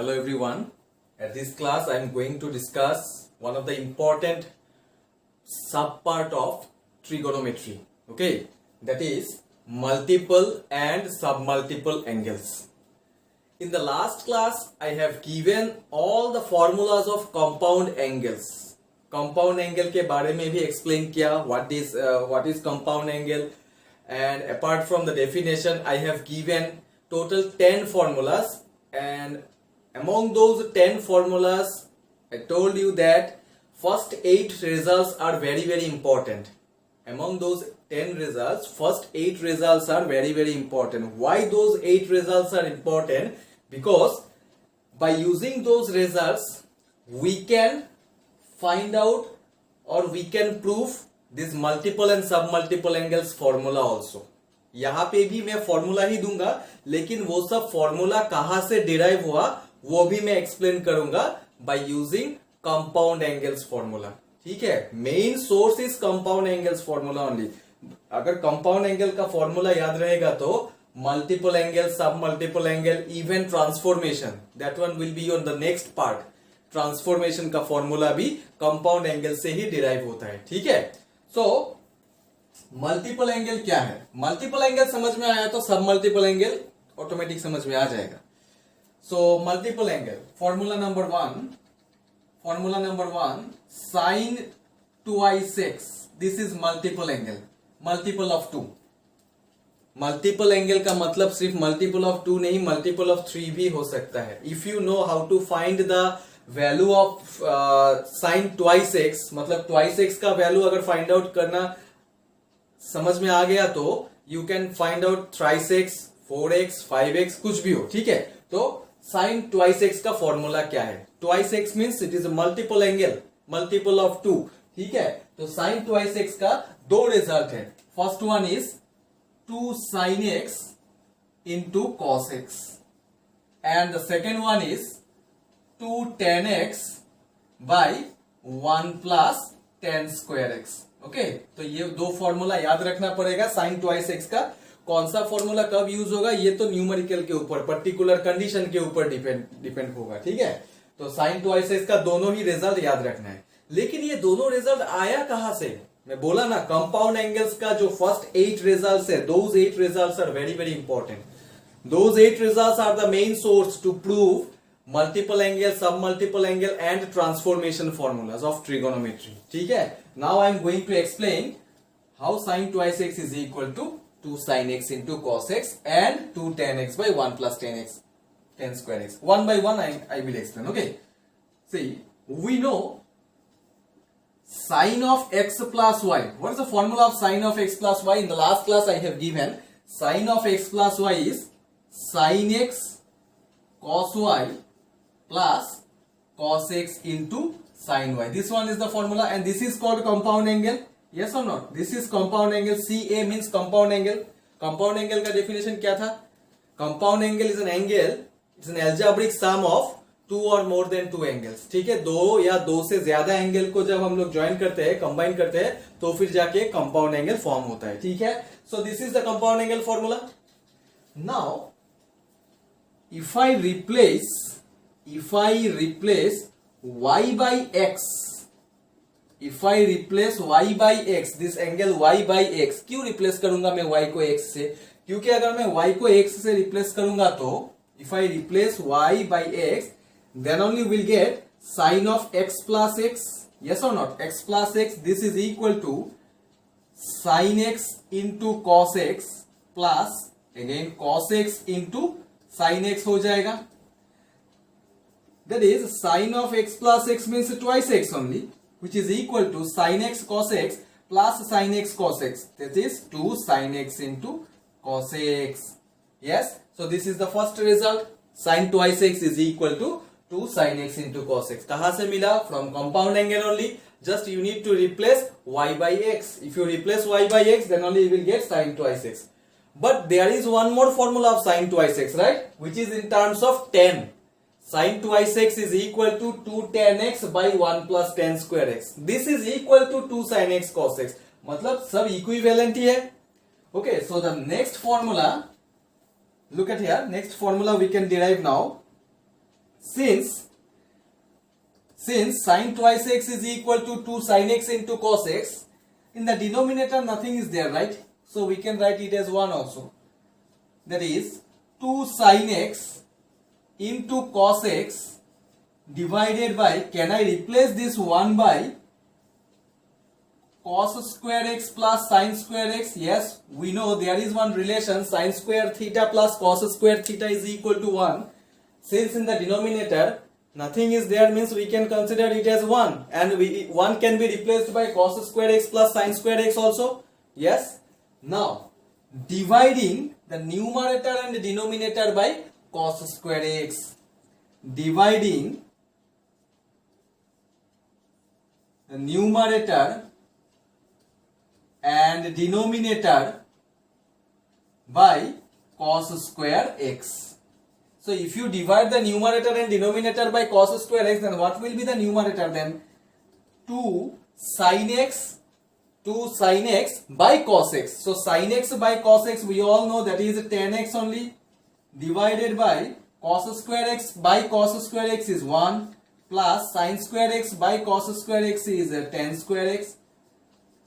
Hello everyone. At this class I am going to discuss one of the important subpart of trigonometry. Okay, that is multiple and submultiple angles. In the last class I have given all the formulas of compound angles. Compound angle के बारे में भी explain किया what is compound angle, and apart from the definition I have given total 10 formulas, and among those 10 formulas I told you that first 8 results are very important. Among those 10 results, first 8 results are very important. Why those 8 results are important? Because by using those results we can find out or we can prove this multiple and submultiple angles formula also. यहाँ पे भी मैं formula ही दूंगा, लेकिन वो सब formula कहां से डिराइव हुआ वो भी मैं एक्सप्लेन करूंगा bye using compound angles formula. ठीक है, main source is compound angles formula only. अगर कंपाउंड एंगल का फॉर्मूला याद रहेगा तो मल्टीपल एंगल, सब multiple angle, even transformation, that one will be on the next part. Transformation का फॉर्मूला भी कंपाउंड एंगल से ही डिराइव होता है. ठीक है, सो मल्टीपल एंगल क्या है? मल्टीपल एंगल समझ में आया तो सब मल्टीपल एंगल ऑटोमेटिक समझ में आ जाएगा. So multiple angle formula number one sine 2i6. This is multiple angle, multiple of 2. Multiple angle का मतलब सिर्फ मल्टीपल ऑफ 2 नहीं, मल्टीपल ऑफ 3 भी हो सकता है. If you know how to find the value of sine 2i6, मतलब 2i6 का वैल्यू अगर फाइंड आउट करना समझ में आ गया तो you can find out 3x, 4x, 5x, कुछ भी हो. ठीक है, तो साइन 2i6 का फॉर्मूला क्या है? 2i6 means it is multiple angle, multiple of 2. ठीक है, तो साइन 2i6 का दो रिजल्ट है. First one is 2 sin x into cos x, and the second one is 2 tan x by 1 plus tan square x. Okay, तो ये दो formula याद रखना पड़ेगा. साइन 2i6 का कौन सा फॉर्मूला कब यूज होगा ये तो न्यूमेरिकल के ऊपर, पर्टिकुलर कंडीशन के ऊपर डिपेंड होगा. ठीक है, तो साइन 2i6 का दोनों ही रिजल्ट याद रखना है. लेकिन ये दोनों रिजल्ट आया कहां से? मैं बोला ना, कंपाउंड एंगल्स का जो फर्स्ट 8 रिजल्ट्स है, those 8 results are very important. Those 8 results are the main source to prove multiple angle, submultiple angle and transformation formulas of trigonometry. ठीक है, now I am going to explain how sin 2i6 is equal to 2 sin x into cos x and 2 tan x by 1 plus tan x, tan square x. One by one I will explain. Okay, see, we know sin of x plus y. What is the formula of sin of x plus y? In the last class I have given sin of x plus y is sin x cos y plus cos x into sin y. This one is the formula and this is called compound angle. Yes or not? This is compound angle. CA means compound angle. Compound angle का definition क्या था? Compound angle is an angle, it's an algebraic sum of 2 or more than 2 angles. ठीक है, दो या दो से ज्यादा एंगल को जब हम लोग ज्वाइन करते हैं, कंबाइन करते हैं, तो फिर जाके कंपाउंड एंगल फॉर्म होता है. ठीक है, so this is the compound angle formula. Now if I replace y by x, if I replace y by x, this angle y by x, क्यों रिप्लेस करूंगा मैं y को x से? क्योंकि अगर मैं y को x से रिप्लेस करूंगा तो if I replace y by x, then only we'll get sin of x plus x. Yes or not? X plus x, this is equal to sin x into cos x plus again cos x into sin x हो जाएगा. That is sin of x plus x means twice x only, which is equal to sin x cos x plus sin x cos x. That is 2 sin x into cos x. Yes, so this is the first result. Sin 2i6 is equal to 2 sin x into cos x. कहां से मिला? From compound angle only. Just you need to replace y by x. If you replace y by x, then only you will get sin 2i6. But there is one more formula of sin 2i6, right? Which is in terms of tan. Sin 2i6 is equal to 2 tan x by 1 plus tan square x. This is equal to 2 sin x cos x. मतलब सब equivalent ही है. Okay, so the next formula, look at here, next formula we can derive now. since sin twice x is equal to 2 sin x into cos x, in the denominator nothing is there, right? So we can write it as 1 also. That is 2 sin x into cos x divided by, can I replace this 1 by cos square x plus sin square x? Yes, we know there is one relation, sin square theta plus cos square theta is equal to 1. Since in the denominator nothing is there, means we can consider it as 1, and 1 can be replaced by cos square x plus sin square x also. Yes. Now dividing the numerator and denominator by cos square x, dividing the numerator and denominator by cos square x. So if you divide the numerator and denominator by cos square x, then what will be the numerator then? 2 sin x by cos x. So sin x by cos x, we all know that is 10x only, divided by cos square x by cos square x is 1, plus sin square x by cos square x is 10 square x.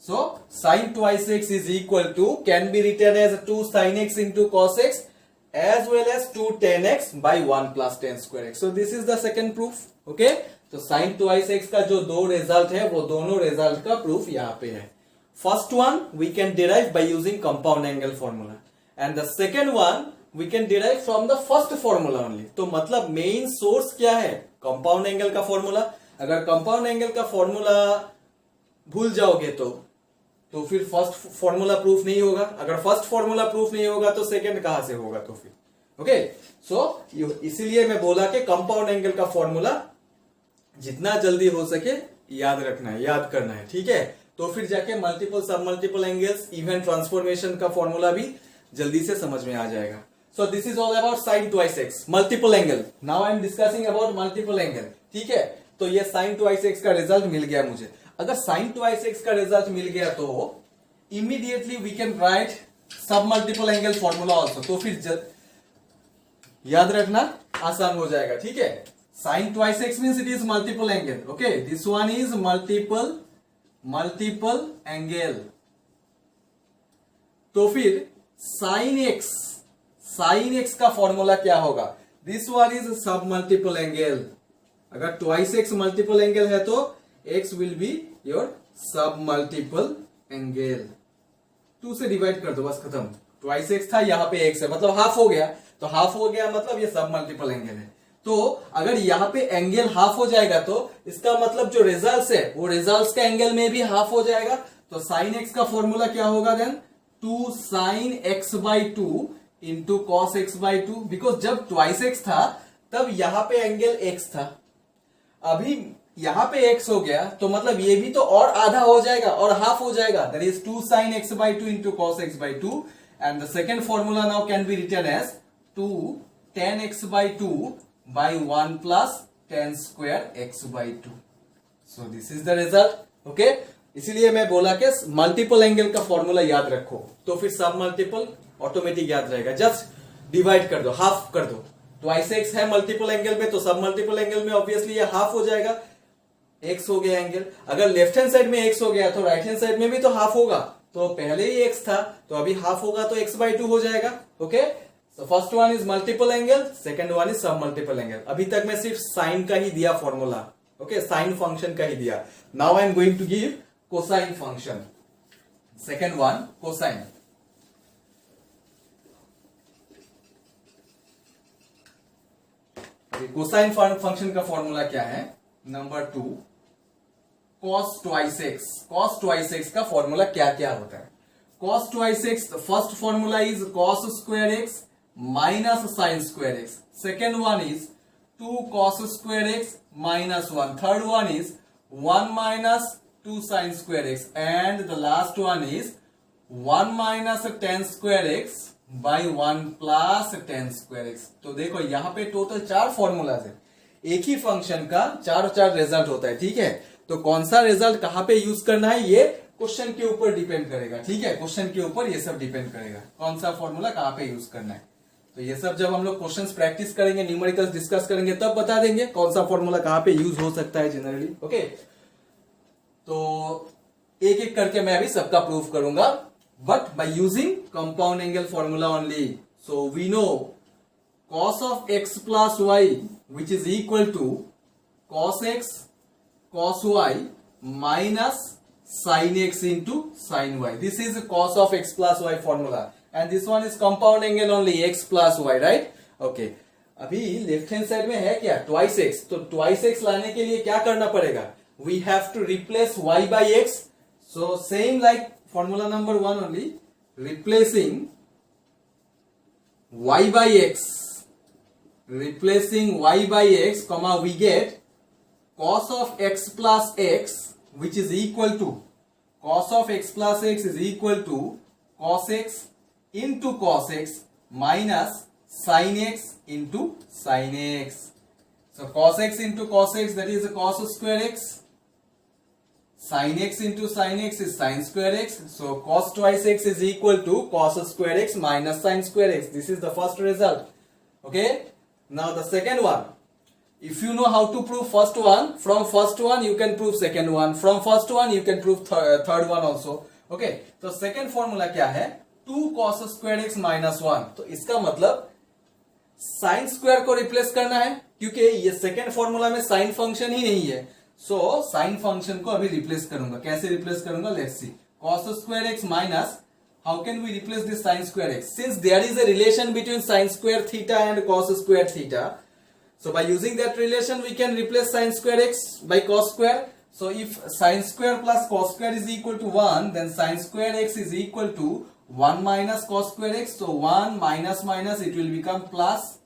So sin twice x is equal to, can be written as 2 sin x into cos x as well as 2 tan x by 1 plus 10 square x. So this is the second proof. Okay, तो sin twice x का जो दो result है वो दोनों result का proof यहाँ पे है. First one we can derive by using compound angle formula, and the second one we can derive from the first formula only. तो मतलब मेन सोर्स क्या है? कंपाउंड एंगल का फॉर्मूला. अगर कंपाउंड एंगल का फॉर्मूला भूल जाओगे तो फिर फर्स्ट फॉर्मूला प्रूफ नहीं होगा. अगर फर्स्ट फॉर्मूला प्रूफ नहीं होगा तो सेकंड कहां से होगा? तो फिर ओके. सो इसीलिए मैं बोला कि कंपाउंड एंगल का फॉर्मूला जितना जल्दी हो सके याद रखना है, याद करना है. ठीक है, तो फिर जाके मल्टीपल सब मल्टीपल एंगल्स, इवन ट्रांसफॉर्मेशन का फॉर्मूला भी जल्दी से समझ में आ जाएगा. सो this is all about sin twice x, multiple angle. Now I am discussing about multiple angle. ठीक है, तो ये sin twice x का रिजल्ट मिल गया मुझे. अगर sin twice x का रिजल्ट मिल गया तो इमीडिएटली वी कैन राइट सब मल्टीपल एंगल फॉर्मूला ऑल्सो. तो फिर याद रखना आसान हो जाएगा. ठीक है, sin twice x means it is multiple angle. Okay, this one is multiple angle. तो फिर sin x का फॉर्मूला क्या होगा? This one is सब मल्टीपल एंगल. अगर twice x मल्टीपल एंगल है तो x will be your सब मल्टीपल एंगल. 2 से डिवाइड कर दो, बस खत्म. ट्वाइस x था, यहाँ पे x है, मतलब हाफ हो गया. तो हाफ हो गया मतलब ये सब मल्टीपल एंगल है. तो अगर यहाँ पे एंगल हाफ हो जाएगा तो इसका मतलब जो रिजल्ट है वो रिजल्ट का एंगल में भी हाफ हो जाएगा. तो sin x का फॉर्मूला क्या होगा then? 2 sin x by 2 into cos x by 2. Because जब ट्वाइस x था तब यहाँ पे एंगल x था, अभी यहाँ पे x हो गया तो मतलब ये भी तो और आधा हो जाएगा और हाफ हो जाएगा. That is 2 sin x by 2 into cos x by 2. And the second formula now can be written as 2 tan x by 2 by 1 plus tan square x by 2. So this is the result. Okay, इसीलिए मैं बोला कि multiple angle का formula याद रखो तो फिर सब मल्टीपल ऑटोमेटिक याद रहेगा. जस्ट डिवाइड कर दो, हाफ कर दो. ट्वाइस x है मल्टीपल एंगल में तो सब मल्टीपल एंगल में ऑब्वियसली ये हाफ हो जाएगा. x हो गया एंगल. अगर लेफ्ट हैंड साइड में x हो गया तो राइट हैंड साइड में भी तो हाफ होगा. तो पहले ही x था तो अभी हाफ होगा तो x by 2 हो जाएगा. Okay, so first one is multiple angle, second one is सब मल्टीपल एंगल. अभी तक मैं सिर्फ साइन का ही दिया फॉर्मूला. ओके, साइन फंक्शन का ही दिया. Now I am going to give cosine function. Second one cosine. Cosine function का फॉर्मूला क्या है? Number 2 cos twice x. cos twice x का फॉर्मूला क्या क्या होता है? cos twice x, the first formula is cos square x minus sin square x. Second one is 2 cos square x minus 1. Third one is 1 minus 2 sin square x. And the last one is 1 minus tan square x by 1 plus tan square x. तो देखो यहाँ पे total 4 formulas है. एक ही function का 4 result होता है. ठीक है, तो कौन सा रिजल्ट कहां पे यूज करना है ये क्वेश्चन के ऊपर डिपेंड करेगा. ठीक है, क्वेश्चन के ऊपर ये सब डिपेंड करेगा कौन सा फॉर्मूला कहां पे यूज करना है. तो ये सब जब हम लोग क्वेश्चंस प्रैक्टिस करेंगे, न्यूमेरिकल्स डिस्कस करेंगे, तब बता देंगे कौन सा फॉर्मूला कहाँ पे यूज हो सकता है जनरली। ओके, तो एक एक करके मैं अभी सबका प्रूफ करूंगा, but by using compound angle formula only. So we know cos of x plus y which is equal to cos x cos y minus sin x into sin y. This is cos of x plus y formula and this one is compound angle only, x plus y, right? Okay, अभी left hand side में है क्या twice x, तो twice x लाने के लिए क्या करना पड़ेगा, we have to replace y by x. So same like formula number 1 only, replacing y by x, replacing y by x, comma, we get cos of x plus x which is equal to cos of x plus x is equal to cos x into cos x minus sin x into sin x. So cos x into cos x, that is cos square x, sin x into sin x is sin square x. So cos twice x is equal to cos square x minus sin square x. This is the first result. Okay, now the second one, if you know how to prove first one, from first one you can prove second one, from first one you can prove third one also. Okay, तो second formula क्या है, 2 cos square x minus 1. तो इसका मतलब sine square को replace करना है, क्योंकि ये सेकेंड फॉर्मूला में साइन फंक्शन ही नहीं है। सो साइन फंक्शन को अभी रिप्लेस करूंगा, कैसे रिप्लेस करूंगा, let's see. cos square x minus, how can we replace this sin square x, since there is a relation between sin square theta and cos square theta. So by using that relation we can replace sin square x by cos square. So if sin square plus cos square is equal to 1, then sin square x is equal to 1 minus cos square x. So 1 minus minus, it will become plus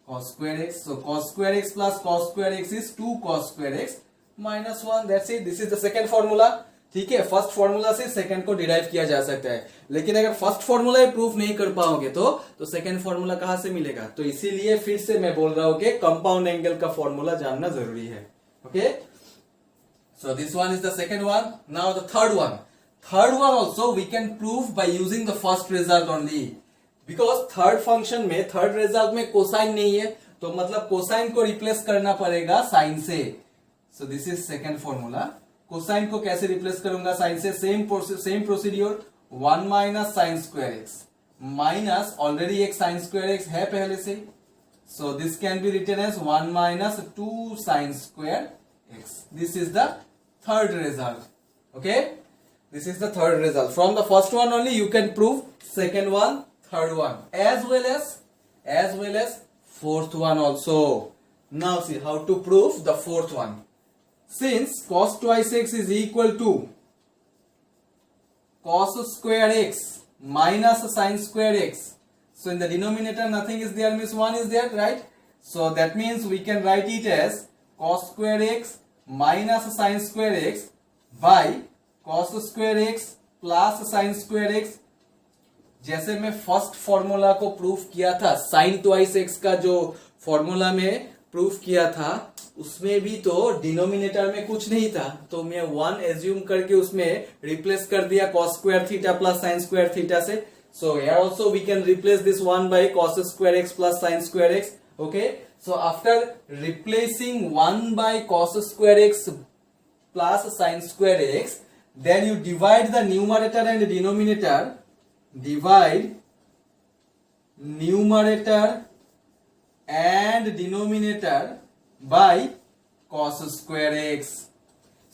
cos square x. So cos square x plus cos square x is 2 cos square x minus 1. That's it. This is the second formula. ठीक है, first formula से second को derive किया जा सकता है, लेकिन अगर फर्स्ट फॉर्मूला ही प्रूफ नहीं कर पाओगे तो सेकंड फॉर्मूला कहां से मिलेगा। तो इसीलिए फिर से मैं बोल रहा हूं कि कंपाउंड एंगल का फॉर्मूला जानना जरूरी है। Okay, so this one is the second one. Now the third one, third one also we can prove by using the first result only, because third function में, थर्ड रिजल्ट में cosine नहीं है, तो मतलब cosine को replace करना पड़ेगा sine से। So this is second formula. Cosine को कैसे रिप्लेस करूंगा साइन से, same procedure, 1 minus sine square x minus, already एक साइन स्क्वायर एक्स है पहले से, so this can be written as 1 minus 2 sine square x. This is the third result. Okay, this is the third result. From the first one only you can prove second one, third one, as well as fourth one also. Now see how to prove the fourth one. Since cos twice x is equal to cos square x minus sin square x, so in the denominator nothing is there, means 1 is there, right? So that means we can write it as cos square x minus sin square x by cos square x plus sin square x. जैसे मैं first formula को proof किया था, sign twice x का जो formula में proof किया था, उसमें भी तो डिनोमिनेटर में कुछ नहीं था, तो मैं 1 एज्यूम करके उसमें रिप्लेस कर दिया cos square theta plus sine square theta से. So here also we can replace this 1 by cos square x plus sine square x. Okay, so after replacing 1 by cos square x plus sine square x, then you divide the numerator and denominator. Divide numerator and denominator by cos square x.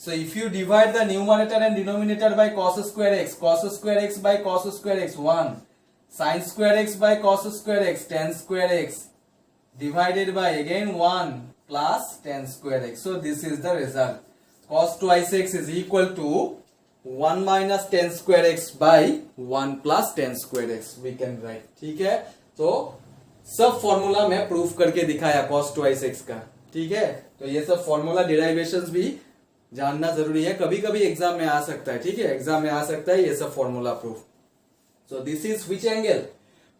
So if you divide the numerator and denominator by cos square x by cos square x 1, sin square x by cos square x tan square x, divided by again 1 plus tan square x. So this is the result. Cos twice x is equal to 1 minus tan square x by 1 plus tan square x we can write. ठीक है, तो सब formula मैं proof करके दिखाया cos twice x का. ठीक है, तो ये सब फॉर्मूला डिराइवेशंस भी जानना जरूरी है, कभी कभी एग्जाम में आ सकता है. ठीक है, एग्जाम में आ सकता है ये सब formula proof. So this is which angle,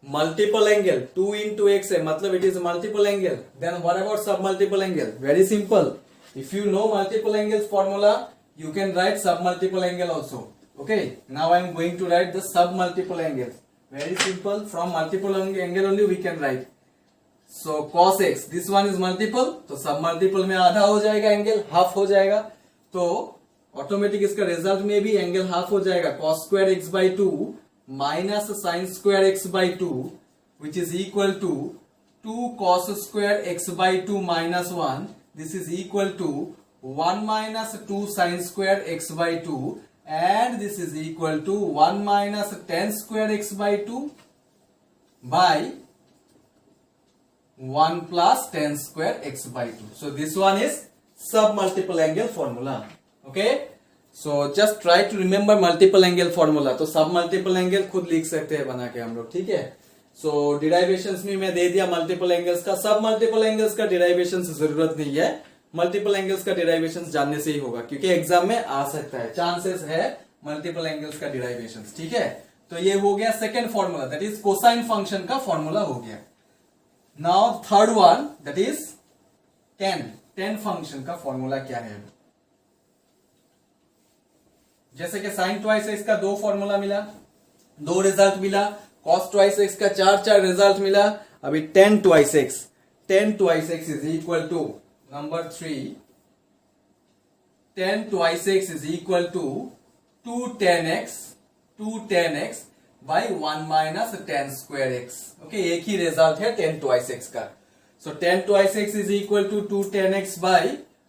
multiple angle. 2 into x है मतलब it is multiple angle. Then what about sub multiple angle? Very simple. If you know multiple angles formula, you can write submultiple angle also. Okay, now I am going to write the submultiple angle. very simple, from multiple angle only we can write. So cos x, this one is multiple, तो सब multiple में आधा हो जाएगा angle, half हो जाएगा, तो automatic इसका रिजल्ट में भी एंगल हाफ हो जाएगा. cos square x by two minus sine square x by two which is equal to 2 cos square x by two minus 1. This is equal to 1 minus 2 sine square x by two, and this is equal to 1 minus tan square x by 2 by 1 plus tan square x by 2. So this one is sub multiple angle formula. Okay, so just try to remember multiple angle formula. तो sub multiple angle खुद लिख सकते हैं बना के हम लोग, ठीक है. So derivations में मैं दे दिया multiple angles का. sub multiple angles का derivations जरूरत नहीं है, मल्टीपल एंगल्स का डिराइवेशंस जानने से ही होगा, क्योंकि एग्जाम में आ सकता है, चांसेस है मल्टीपल एंगल्स का डिराइवेशंस. ठीक है, तो ये हो गया second formula, that is cosine function का फॉर्मूला हो गया. Now third one, that is ten function का फॉर्मूला क्या है. जैसे कि साइन ट्वाइस एक्स का 2 फॉर्मूला मिला, 2 रिजल्ट मिला, कॉस ट्वाइस एक्स का 4 रिजल्ट मिला. अभी tan twice x is equal to number 3, tan twice x is equal to 2 tan x by 1 minus tan square x. Okay, एक ही रिजल्ट है tan twice x का. So tan twice x is equal to 2 tan x by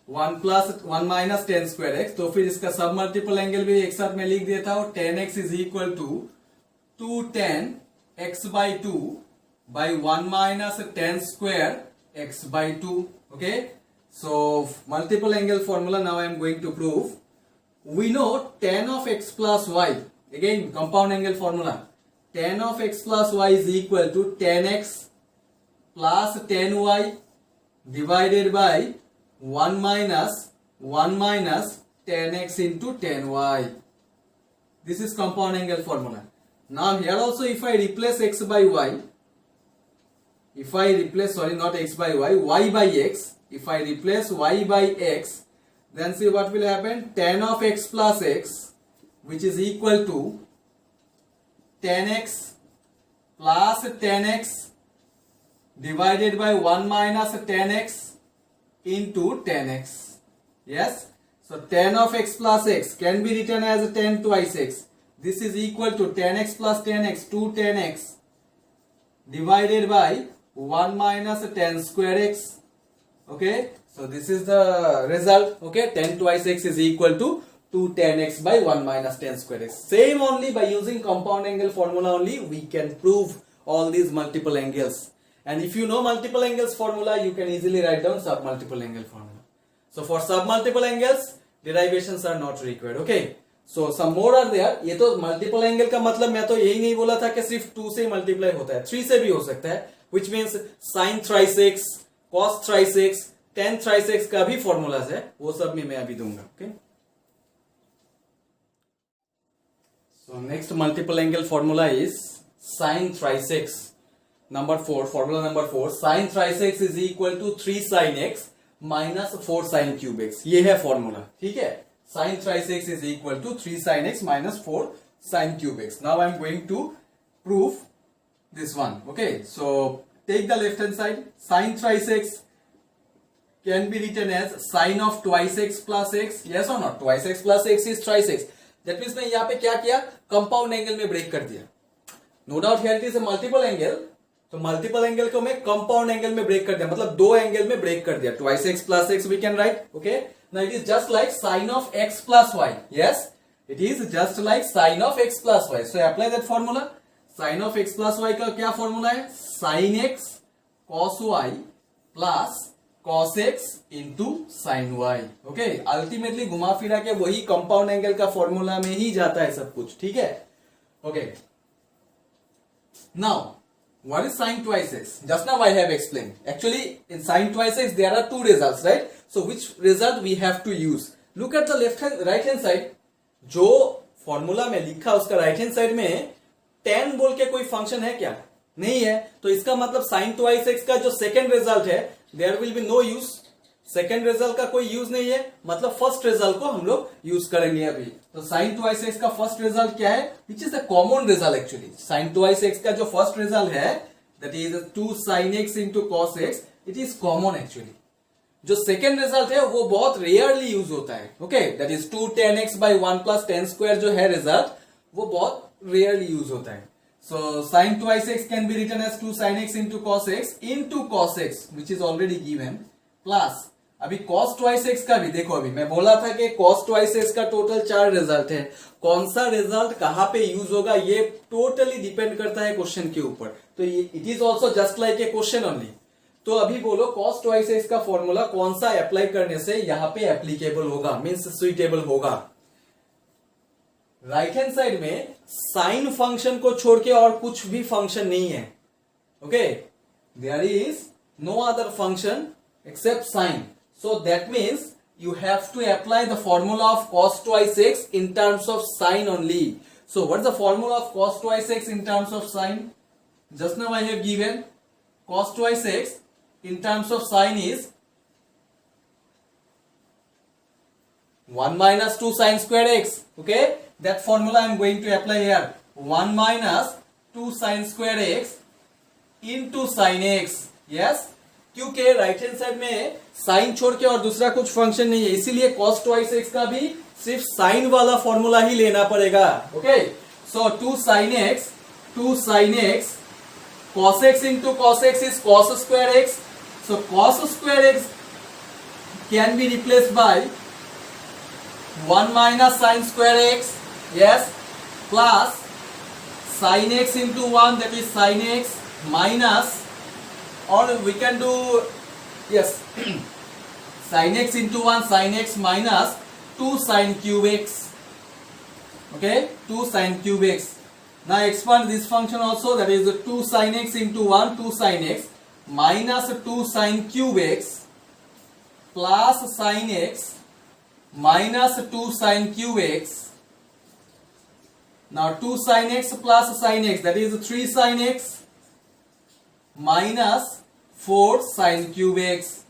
1 minus tan square x. तो फिर इसका सब multiple angle भी एक साथ में लिख देता हूं. tan x is equal to 2 tan x by 2 by 1 minus tan square x by 2. Okay, so multiple angle formula now I am going to prove. We know tan of x plus y, again compound angle formula, tan of x plus y is equal to tan x plus tan y divided by 1 minus tan x into tan y. This is compound angle formula. Now here also if I replace x by y, if I replace, sorry, not x by y by x, if I replace y by x, then see what will happen. Tan of x plus x, which is equal to tan x plus tan x divided by 1 minus tan x into tan x. Yes, so tan of x plus x can be written as tan twice x. This is equal to tan x plus tan x, 2 tan x divided by 1 minus tan square x. Okay, so this is the result. Okay, tan twice x is equal to 2 tan x by 1 minus tan square x. Same only by using compound angle formula only we can prove all these multiple angles. And if you know multiple angles formula, you can easily write down sub multiple angle formula. So for sub multiple angles, derivations are not required. Okay, so some more are there. ये तो multiple angle का मतलब मैं तो यही नहीं बोला था कि सिर्फ 2 से मल्टीप्लाई होता है, 3 से भी हो सकता है, which means sin thrice x, cos thrice x, tan thrice x का भी फॉर्मूलाज है, वो सब में मैं अभी दूंगा. Okay, so next multiple angle formula is sin thrice x. Number 4, formula number 4, sin thrice x is equal to 3 sin x minus 4 sin cube x. ये है फॉर्मूला, ठीक है. sin thrice x is equal to 3 sin x minus 4 sin cube x. Now I am going to prove this one. Okay, so take the left hand side. Sin thrice x can be written as sin of twice x plus x. Yes or not? Twice x plus x is thrice x. That means मैं यहाँ पे क्या किया, compound angle में break कर दिया. No doubt here it is a multiple angle, तो multiple angle को मैं कंपाउंड एंगल में ब्रेक कर दिया, मतलब 2 एंगल में ब्रेक कर दिया. Twice x plus x we can write. Okay, now it is just like sine of x plus y. Yes, it is just like sine of x plus y. So apply that formula. Sine of x plus y का क्या formula है? Sine x cos y plus cos x into sine y. Okay, ultimately घुमा फिरा के वही compound angle का formula में ही जाता है सब कुछ, ठीक है. Okay, now what is sin twice x? Just now I have explained. Actually in sin twice x there are 2 results, right? So which result we have to use? Look at the right hand side. जो formula में लिखा उसका right hand side में tan बोल के कोई function है क्या? नहीं है. तो इसका मतलब sin twice x का जो सेकेंड रिजल्ट है there will be no use. Second result का कोई यूज नहीं है, मतलब फर्स्ट रिजल्ट को हम लोग यूज करेंगे अभी। तो साइन ट्वाइस एक्स का फर्स्ट रिजल्ट क्या है, which is the common result actually. Sine twice x का जो फर्स्ट रिजल्ट है that is 2 sin x into cos x, it is common actually. जो सेकेंड रिजल्ट है वो बहुत रेयरली यूज होता है, okay, that is 2 tan x by 1 plus tan square जो है रिजल्ट, वो बहुत रेयरली यूज होता है। So sin twice x can be written as 2 sin x into cos x into cos x which is already given plus अभी cos twice x का भी देखो, अभी मैं बोला था कि cos twice x का टोटल 4 रिजल्ट है। कौन सा रिजल्ट कहां पे यूज होगा ये टोटली डिपेंड करता है क्वेश्चन के ऊपर। तो it is also just like a question only. तो अभी बोलो cos twice x का फॉर्मूला कौन सा अप्लाई करने से यहाँ पे एप्लीकेबल होगा, मीन्स सुइटेबल होगा। राइट हैंड साइड में साइन फंक्शन को छोड़ के और कुछ भी फंक्शन नहीं है, okay, there is no other function except sine. So that means you have to apply the formula of cos twice x in terms of sine only. So what is the formula of cos twice x in terms of sine? Just now I have given cos twice x in terms of sine is 1 minus 2 sin square x. Okay, that formula I am going to apply here. 1 minus 2 sin square x into sin x. Yes, क्योंकि right hand side में sign छोड़ के और दूसरा कुछ function नहीं है, इसीलिए cos twice x का भी सिर्फ साइन वाला फॉर्मूला ही लेना पड़ेगा। Okay, so 2 sin x cos x into cos x is cos square x. So cos square x can be replaced by 1 minus sin square x, yes, plus sin x into 1, that is sin x, minus, or we can do, yes, sin x into 1 sin x minus 2 sin cube x. Okay, 2 sin cube x. Now expand this function also, that is 2 sin x into 1 2 sin x minus 2 sin cube x plus sin x minus 2 sin cube x. Now 2 sin x plus sin x, that is 3 sin x minus 4 sin cube x.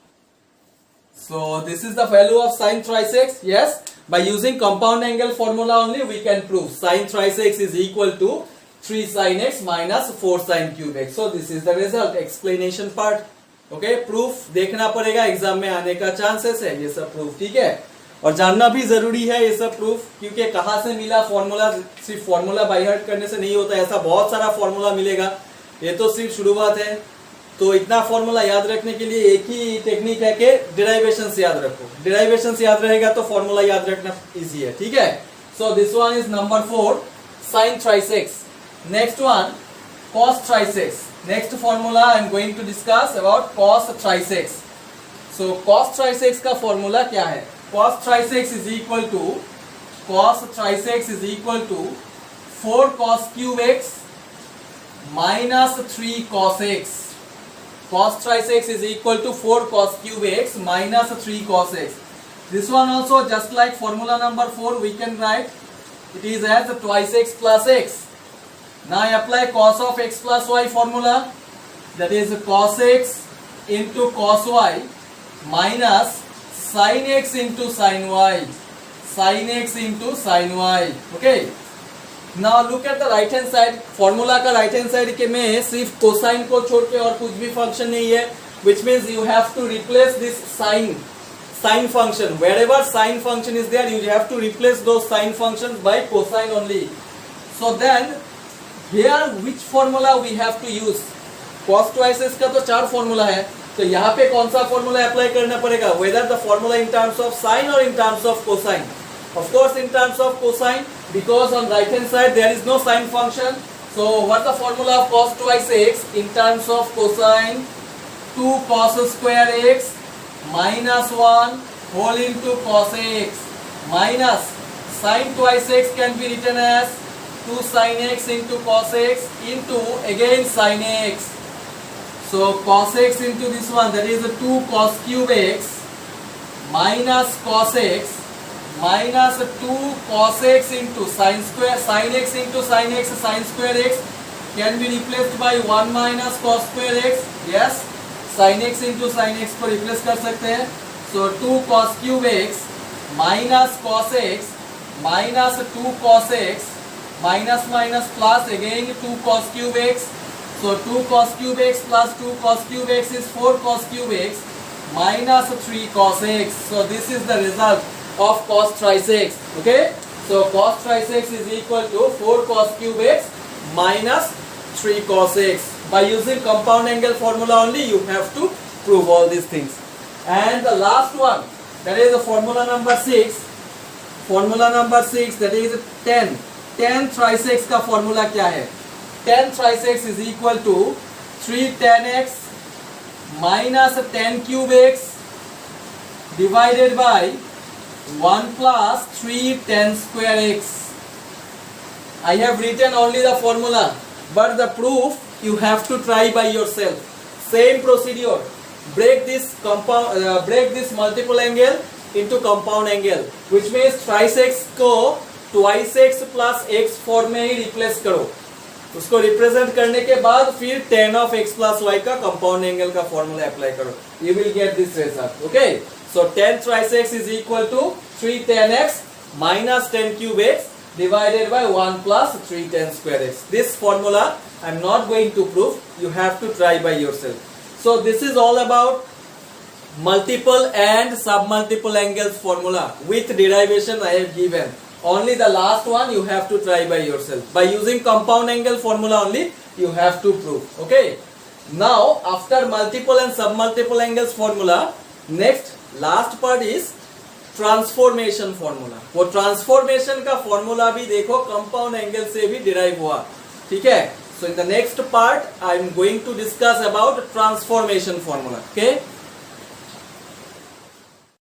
So this is the value of sin thrice x. Yes, by using compound angle formula only we can prove sin thrice x is equal to 3 sin x minus 4 sin cube x. So this is the result, explanation part. Okay, proof देखना पड़ेगा, exam में आने का chances है ये सब proof, ठीक है, और जानना भी जरूरी है ये सब प्रूफ, क्योंकि कहाँ से मिला फॉर्मूला, सिर्फ फॉर्मूला बाय हार्ट करने से नहीं होता, ऐसा बहुत सारा फॉर्मूला मिलेगा, ये तो सिर्फ शुरुआत है। तो इतना फॉर्मूला याद रखने के लिए एक ही टेक्निक है कि डिराइवेशन से याद रखो, डिराइवेशन से याद रहेगा तो फॉर्मूला याद रखना इजी है, ठीक है। So this one is number 4 sin thrice x. Next one cos thrice x. Next formula I am going to discuss about cos thrice x. सो cos thrice x का फॉर्मूला क्या है, cos thrice x is equal to 4 cos cube x minus 3 cos x. Cos thrice x is equal to 4 cos cube x minus 3 cos x. This one also just like formula number 4 we can write it is as twice x plus x. Now I apply cos of x plus y formula, that is cos x into cos y minus sin x into sin y, sin x into sin y. Okay, now look at the right hand side. Formula का right hand side के में सिर्फ cosine को छोड़ के और कुछ भी फंक्शन नहीं है, which means you have to replace this sine function, wherever sine function is there you have to replace the sine function by cosine only. So then here which formula we have to use, cos twice x का तो 4 formula है, तो यहाँ पे कौन सा formula apply करना पड़ेगा, whether the formula in terms of sine और in terms of cosine. Of course in terms of cosine, because on right hand side there is no sine function. So what the formula of cos twice x in terms of cosine, 2 cos square x minus 1 whole into cos x minus sin twice x can be written as 2 sin x into cos x into again sin x. So cos x into this one, that is 2 cos cube x minus cos x minus 2 cos x into sin square, sin x into sin x, sin square x can be replaced by 1 minus cos square x. Yes, sin x into sin x को replace कर सकते हैं, So 2 cos cube x minus cos x minus 2 cos x minus minus plus again 2 cos cube x. So 2 cos cube x plus 2 cos cube x is 4 cos cube x minus 3 cos x. So this is the result of cos thrice x. Okay. So cos thrice x is equal to 4 cos cube x minus 3 cos x. By using compound angle formula only you have to prove all these things. And the last one, that is the formula number 6. Formula number 6, that is 10. 10 thrice x का formula क्या है? 10 thrice x is equal to 3 tan x minus 10 cube x divided by 1 plus 3 tan square x. I have written only the formula, but the proof you have to try by yourself. Same procedure. Break this multiple angle into compound angle, which means thrice x को twice x plus x form में ही replace करो. उसको represent करने के बाद फिर tan of x plus y का compound angle का फॉर्मूला अप्लाई करो. You will get this result. Okay. So 10 thrice x is equal to 3 tan x minus 10 cube x divided by 1 plus 3 tan square x. This formula I am not going to prove. You have to try by yourself. So this is all about multiple and submultiple angles formula with derivation I have given. Only the last one you have to try by yourself. By using compound angle formula only you have to prove. Okay. Now after multiple and submultiple angles formula, next last part is transformation formula. वो transformation का formula भी देखो compound angle से भी derive हुआ. ठीक है. So in the next part I am going to discuss about transformation formula. Okay.